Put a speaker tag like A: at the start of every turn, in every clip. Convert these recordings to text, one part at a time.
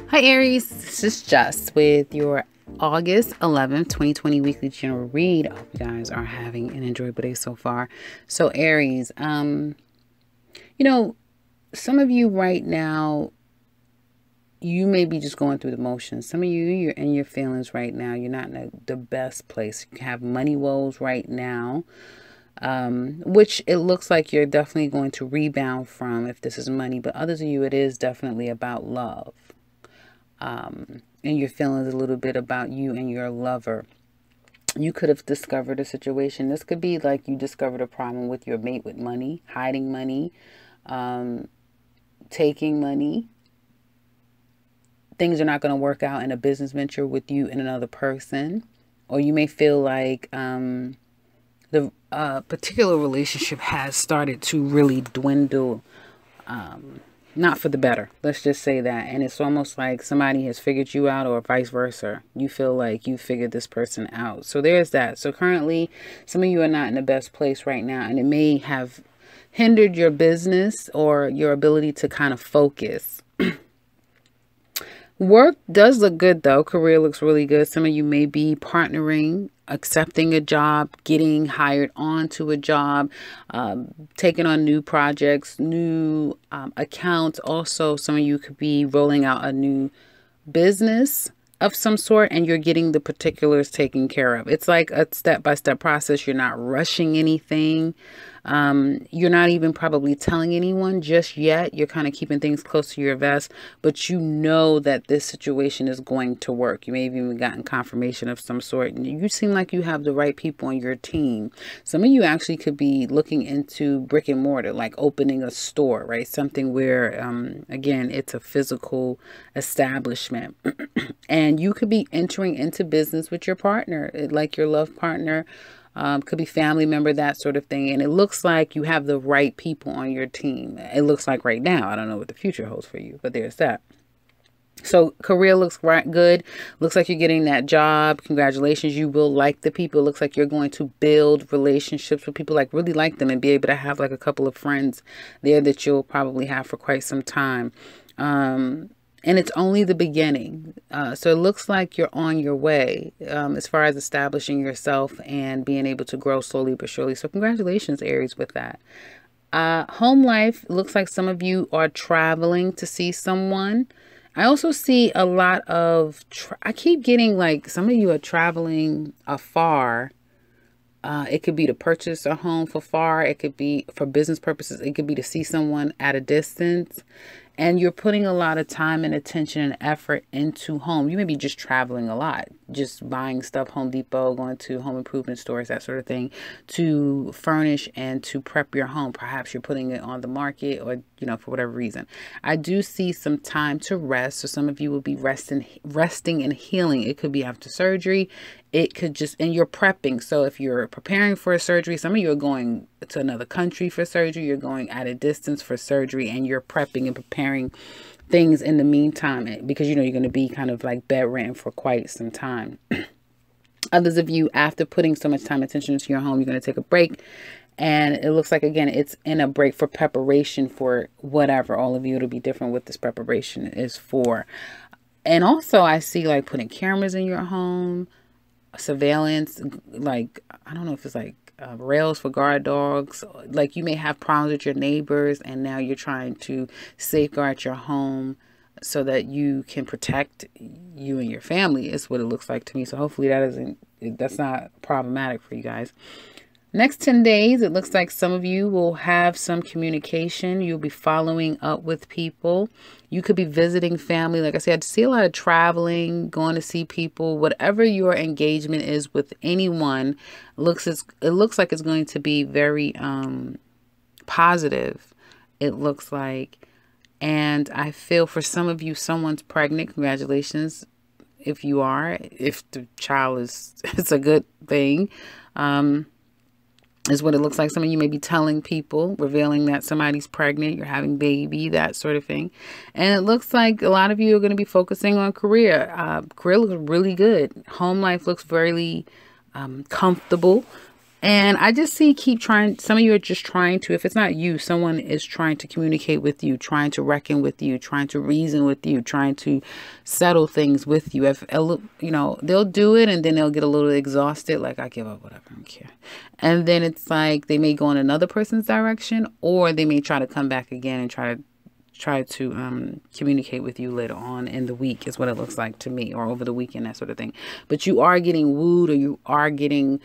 A: Hi Aries, this is Just with your August 11th, 2020 weekly general read. I hope you guys are having an enjoyable day so far. So Aries, some of you right now, you may be just going through the motions. Some of you, you're in your feelings right now. You're not in the best place. You have money woes right now, which it looks like you're definitely going to rebound from if this is money. But others of you, it is definitely about love. And your feelings a little bit about you and your lover. You could have discovered a situation. This could be like you discovered a problem with your mate with money, hiding money, taking money. Things are not going to work out in a business venture with you and another person. Or you may feel like the particular relationship has started to really dwindle. Not for the better. Let's just say that. And it's almost like somebody has figured you out or vice versa. You feel like you figured this person out. So there's that. So currently, some of you are not in the best place right now. And it may have hindered your business or your ability to kind of focus. Work does look good, though. Career looks really good. Some of you may be partnering, accepting a job, getting hired onto a job, taking on new projects, new accounts. Also, some of you could be rolling out a new business of some sort, and you're getting the particulars taken care of. It's like a step-by-step process. You're not rushing anything. You're not even probably telling anyone just yet. You're kind of keeping things close to your vest, but you know that this situation is going to work. You may have even gotten confirmation of some sort. And you seem like you have the right people on your team. Some of you actually could be looking into brick and mortar, like opening a store, right? Something where, again, it's a physical establishment. And you could be entering into business with your partner, like your love partner. Could be family member, that sort of thing. And it looks like you have the right people on your team. It looks like right now. I don't know what the future holds for you, but there's that. So career looks right good. Looks like you're getting that job. Congratulations. You will like the people. It looks like you're going to build relationships with people, like really like them, and be able to have like a couple of friends there that you'll probably have for quite some time. And it's only the beginning. So it looks like you're on your way as far as establishing yourself and being able to grow slowly but surely. So congratulations, Aries, with that. Home life, looks like some of you are traveling to see someone. I also see a lot of, I keep getting like some of you are traveling afar. It could be to purchase a home for far. It could be for business purposes. It could be to see someone at a distance. And you're putting a lot of time and attention and effort into home. You may be just traveling a lot, just buying stuff, Home Depot, going to home improvement stores, that sort of thing, to furnish and to prep your home. Perhaps you're putting it on the market or, for whatever reason. I do see some time to rest. So some of you will be resting and healing. It could be after surgery. It could just, and you're prepping. So if you're preparing for a surgery, some of you are going to another country for surgery. You're going at a distance for surgery, and you're prepping and preparing things in the meantime, because you're going to be kind of like bedridden for quite some time. Others of you, after putting so much time and attention into your home, you're going to take a break. And it looks like, again, it's in a break for preparation for whatever. All of you, it'll be different what this preparation is for. And also I see like putting cameras in your home, surveillance, like, I don't know if it's like rails for guard dogs. Like you may have problems with your neighbors, and now you're trying to safeguard your home so that you can protect you and your family, is what it looks like to me. So hopefully that's not problematic for you guys. Next 10 days, it looks like some of you will have some communication. You'll be following up with people. You could be visiting family. Like I said, I see a lot of traveling, going to see people. Whatever your engagement is with anyone, it looks like it's going to be very positive. It looks like. And I feel for some of you, someone's pregnant. Congratulations if you are. If the child is, it's a good thing. Is what it looks like. Some of you may be telling people, revealing that somebody's pregnant, you're having baby, that sort of thing. And it looks like a lot of you are going to be focusing on career. Career looks really good. Home life looks very comfortable. And I just see keep trying. Some of you are just trying to, if it's not you, someone is trying to communicate with you, trying to reckon with you, trying to reason with you, trying to settle things with you. If you know, they'll do it and then they'll get a little exhausted, like I give up, whatever, I don't care. And then it's like they may go in another person's direction, or they may try to come back again and try to communicate with you later on in the week is what it looks like to me, or over the weekend, that sort of thing. But you are getting wooed, or you are getting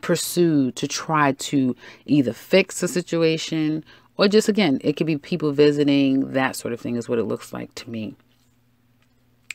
A: pursued to try to either fix a situation, or just, again, it could be people visiting, that sort of thing is what it looks like to me.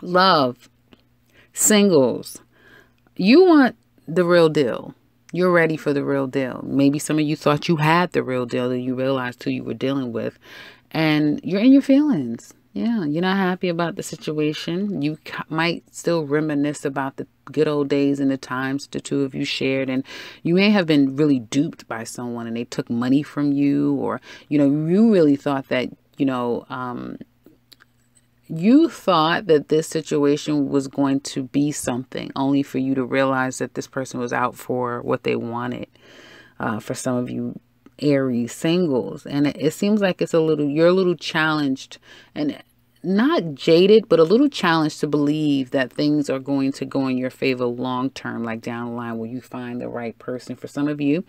A: Love, singles, you want the real deal. You're ready for the real deal. Maybe some of you thought you had the real deal that you realized who you were dealing with, and you're in your feelings. Yeah, you're not happy about the situation. You might still reminisce about the good old days and the times the two of you shared, and you may have been really duped by someone and they took money from you, or, you know, you really thought that, you thought that this situation was going to be something, only for you to realize that this person was out for what they wanted. For some of you Aries singles, and it seems like you're a little challenged, and not jaded, but a little challenged to believe that things are going to go in your favor long term, like down the line where you find the right person. For some of you,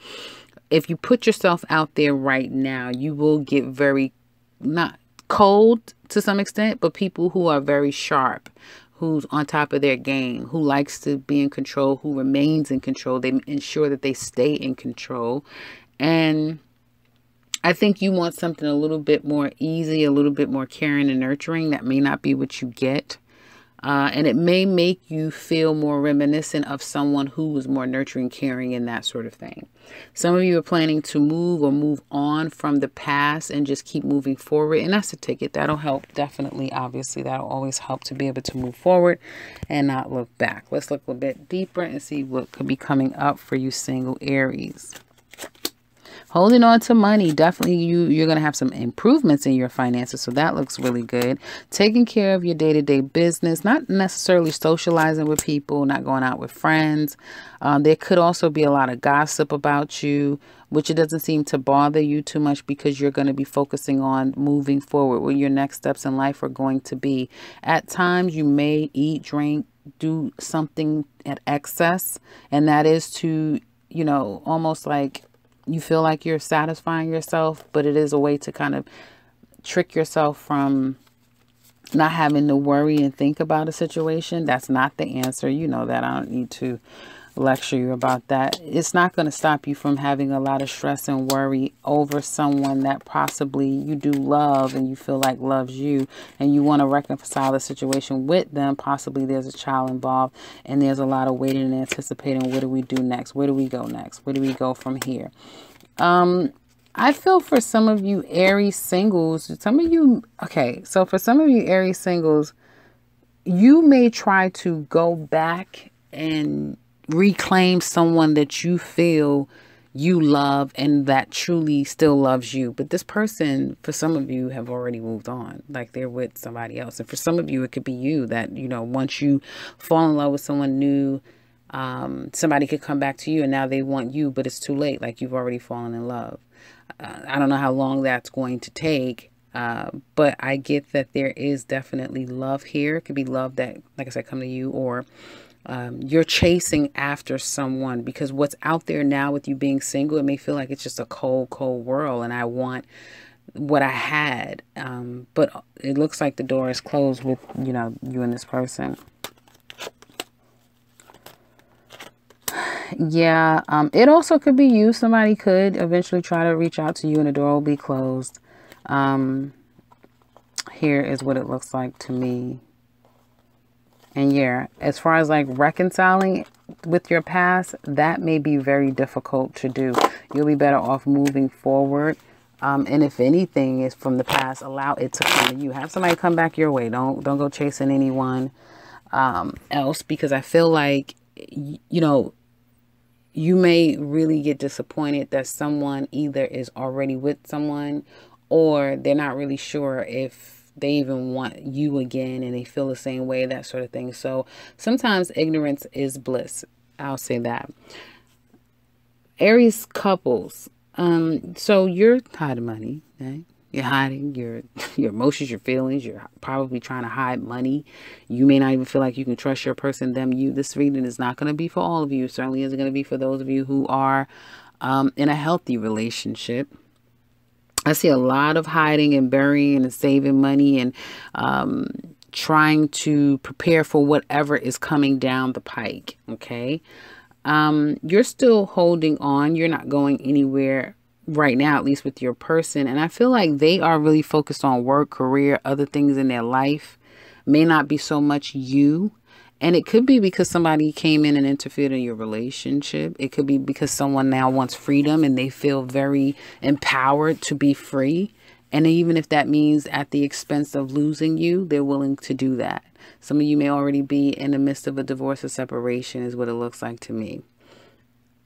A: if you put yourself out there right now, you will get very, not cold to some extent, but people who are very sharp, who's on top of their game, who likes to be in control, who remains in control. They ensure that they stay in control. And I think you want something a little bit more easy, a little bit more caring and nurturing. That may not be what you get. And it may make you feel more reminiscent of someone who was more nurturing, caring, and that sort of thing. Some of you are planning to move on from the past and just keep moving forward. And that's a ticket. That'll help. Definitely. Obviously, that'll always help to be able to move forward and not look back. Let's look a bit deeper and see what could be coming up for you single Aries. Holding on to money, definitely you're going to have some improvements in your finances, so that looks really good. Taking care of your day-to-day business, not necessarily socializing with people, not going out with friends. There could also be a lot of gossip about you, which it doesn't seem to bother you too much, because you're going to be focusing on moving forward, what your next steps in life are going to be. At times, you may eat, drink, do something at excess, and that is to, almost like you feel like you're satisfying yourself, but it is a way to kind of trick yourself from not having to worry and think about a situation. That's not the answer. You know that. I don't need to lecture you about that. It's not going to stop you from having a lot of stress and worry over someone that possibly you do love and you feel like loves you, and you want to reconcile the situation with them. Possibly there's a child involved, and there's a lot of waiting and anticipating. What do we do next? Where do we go next? Where do we go from here? I feel for some of you Aries singles, so for some of you Aries singles, you may try to go back and reclaim someone that you feel you love and that truly still loves you. But this person, for some of you, have already moved on, like they're with somebody else. And for some of you, it could be you that, once you fall in love with someone new, somebody could come back to you and now they want you, but it's too late. Like you've already fallen in love. I don't know how long that's going to take. But I get that there is definitely love here. It could be love that, like I said, come to you, or you're chasing after someone, because what's out there now with you being single, it may feel like it's just a cold, cold world and I want what I had. But it looks like the door is closed with, you and this person. Yeah, it also could be you. Somebody could eventually try to reach out to you and the door will be closed. Here is what it looks like to me. And yeah, as far as like reconciling with your past, that may be very difficult to do. You'll be better off moving forward. And if anything is from the past, allow it to come to you. Have somebody come back your way. Don't go chasing anyone else, because I feel like, you may really get disappointed that someone either is already with someone, or they're not really sure if they even want you again and they feel the same way, that sort of thing. So sometimes ignorance is bliss. I'll say that. Aries couples. So you're hiding money, okay? You're hiding your emotions, your feelings. You're probably trying to hide money. You may not even feel like you can trust your person, them, you. This reading is not going to be for all of you. It certainly isn't going to be for those of you who are in a healthy relationship. I see a lot of hiding and burying and saving money and trying to prepare for whatever is coming down the pike, okay? You're still holding on. You're not going anywhere right now, at least with your person. And I feel like they are really focused on work, career, other things in their life. May not be so much you. And it could be because somebody came in and interfered in your relationship. It could be because someone now wants freedom and they feel very empowered to be free. And even if that means at the expense of losing you, they're willing to do that. Some of you may already be in the midst of a divorce or separation is what it looks like to me.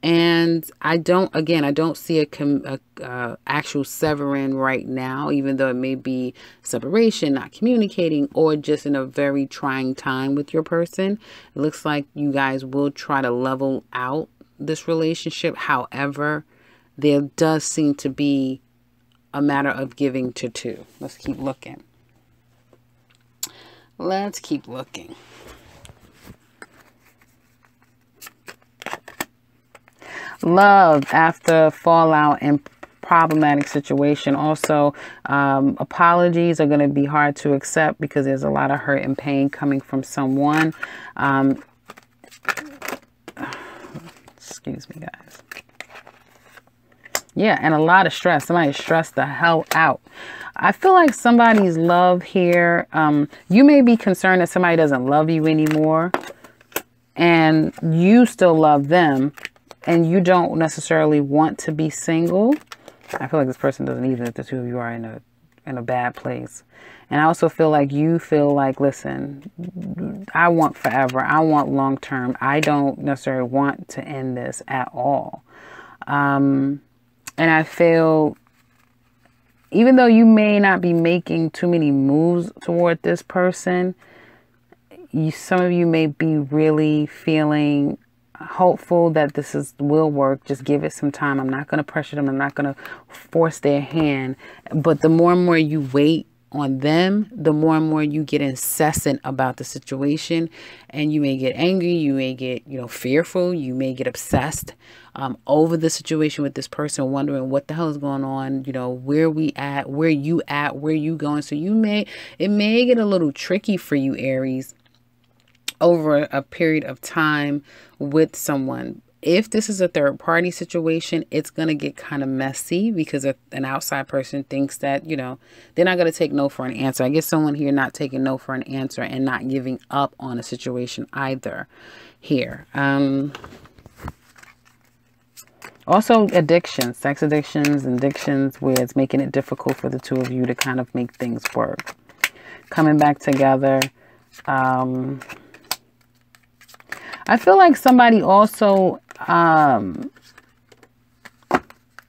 A: And I don't see a actual severing right now, even though it may be separation, not communicating, or just in a very trying time with your person. It looks like you guys will try to level out this relationship. However, there does seem to be a matter of giving to two. Let's keep looking. Let's keep looking. Love after fallout and problematic situation. Also, apologies are going to be hard to accept because there's a lot of hurt and pain coming from someone. Excuse me, guys. Yeah, and a lot of stress. Somebody's stressed the hell out. I feel like somebody's love here. You may be concerned that somebody doesn't love you anymore and you still love them and you don't necessarily want to be single. I feel like this person doesn't either if the two of you are in a bad place. And I also feel like you feel like, listen, I want forever. I want long term. I don't necessarily want to end this at all. And I feel, even though you may not be making too many moves toward this person, some of you may be really feeling hopeful that will work. Just give it some time. I'm not going to pressure them. I'm not going to force their hand. But the more and more you wait on them, the more and more you get incessant about the situation, and you may get angry. You may get, fearful. You may get obsessed over the situation with this person, wondering what the hell is going on. Where we at, where you going. So it may get a little tricky for you, Aries, over a period of time with someone. If this is a third party situation, it's going to get kind of messy because an outside person thinks that, they're not going to take no for an answer. I guess someone here not taking no for an answer and not giving up on a situation either here. Also addictions, sex addictions, where it's making it difficult for the two of you to kind of make things work. Coming back together. I feel like somebody also,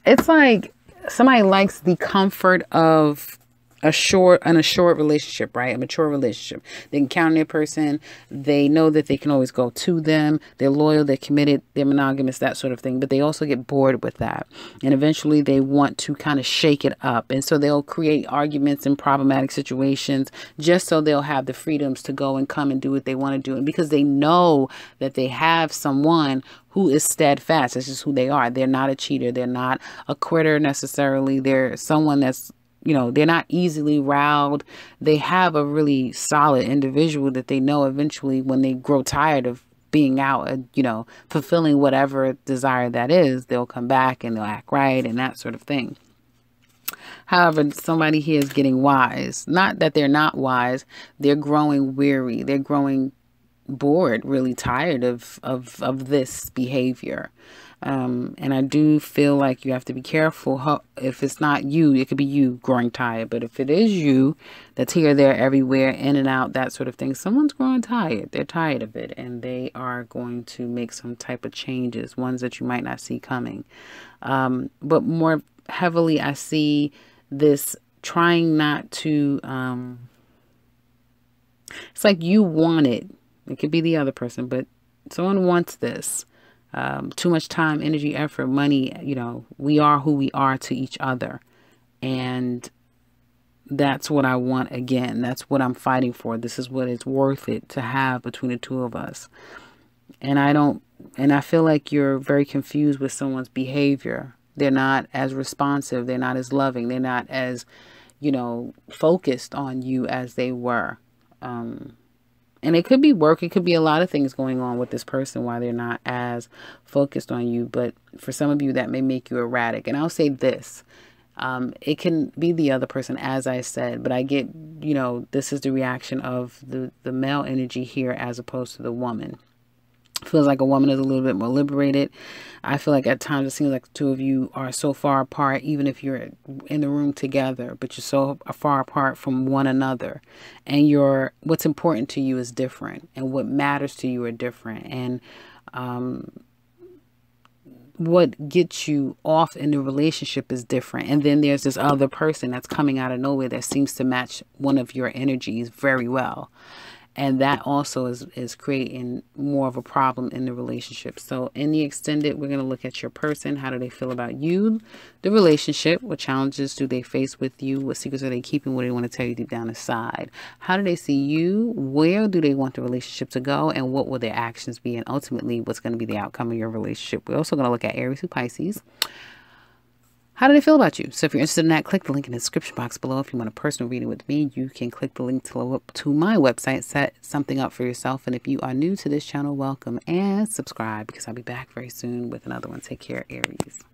A: it's like somebody likes the comfort of an assured relationship, right? A mature relationship. They can count on their person. They know that they can always go to them. They're loyal, they're committed, they're monogamous, that sort of thing. But they also get bored with that. And eventually they want to kind of shake it up. And so they'll create arguments and problematic situations just so they'll have the freedoms to go and come and do what they want to do. And because they know that they have someone who is steadfast. This is who they are. They're not a cheater. They're not a quitter necessarily. They're someone that's, they're not easily riled. They have a really solid individual that they know eventually when they grow tired of being out, fulfilling whatever desire that is, they'll come back and they'll act right and that sort of thing. However, somebody here is getting wise. Not that they're not wise. They're growing weary. They're growing bored, really tired of this behavior. And I do feel like you have to be careful. If it's not you, it could be you growing tired. But if it is you that's here, there, everywhere, in and out, that sort of thing, someone's growing tired. They're tired of it. And they are going to make some type of changes, ones that you might not see coming. But more heavily, I see this trying not to, it's like you want it. It could be the other person, but someone wants this. too much time, energy, effort, money. You know, we are who we are to each other. And that's what I want again. That's what I'm fighting for. This is what it's worth it to have between the two of us. And I feel like you're very confused with someone's behavior. They're not as responsive. They're not as loving. They're not as, focused on you as they were. And it could be work. It could be a lot of things going on with this person why they're not as focused on you. But for some of you, that may make you erratic. And I'll say this. It can be the other person, as I said, but I get, this is the reaction of the male energy here as opposed to the woman. Feels like a woman is a little bit more liberated. I feel like at times it seems like the two of you are so far apart, even if you're in the room together, but you're so far apart from one another. And what's important to you is different, and what matters to you are different. And what gets you off in the relationship is different. And then there's this other person that's coming out of nowhere that seems to match one of your energies very well. And that also is creating more of a problem in the relationship. So in the extended, we're going to look at your person. How do they feel about you, the relationship? What challenges do they face with you? What secrets are they keeping? What do they want to tell you deep down inside? How do they see you? Where do they want the relationship to go? And what will their actions be? And ultimately, what's going to be the outcome of your relationship? We're also going to look at Aries through Pisces. How do they feel about you? So if you're interested in that, click the link in the description box below. If you want a personal reading with me, you can click the link to my website, set something up for yourself. And if you are new to this channel, welcome and subscribe, because I'll be back very soon with another one. Take care, Aries.